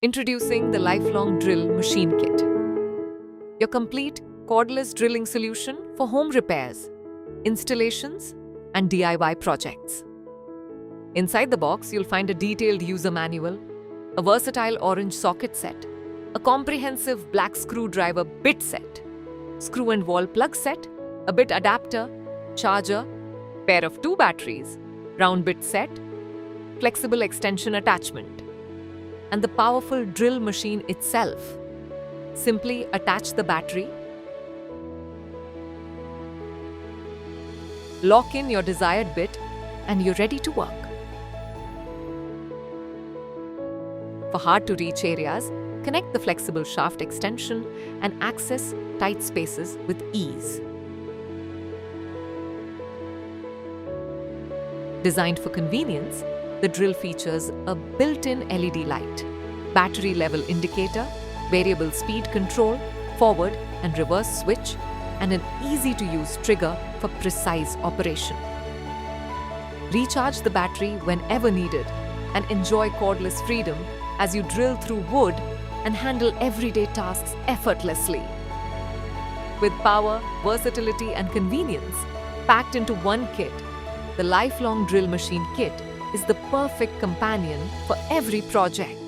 Introducing the Lifelong Drill Machine Kit, your complete cordless drilling solution for home repairs, installations, and DIY projects. Inside the box, you'll find a detailed user manual, a versatile orange socket set, a comprehensive black screwdriver bit set, screw and wall plug set, a bit adapter, charger, pair of 2 batteries, round bit set, flexible extension attachment, and the powerful drill machine itself. Simply attach the battery, lock in your desired bit, and you're ready to work. For hard-to-reach areas, connect the flexible shaft extension and access tight spaces with ease. Designed for convenience, the drill features a built-in LED light, battery level indicator, variable speed control, forward and reverse switch, and an easy-to-use trigger for precise operation. Recharge the battery whenever needed and enjoy cordless freedom as you drill through wood and handle everyday tasks effortlessly. With power, versatility, and convenience packed into one kit, the Lifelong Drill Machine Kit is the perfect companion for every project.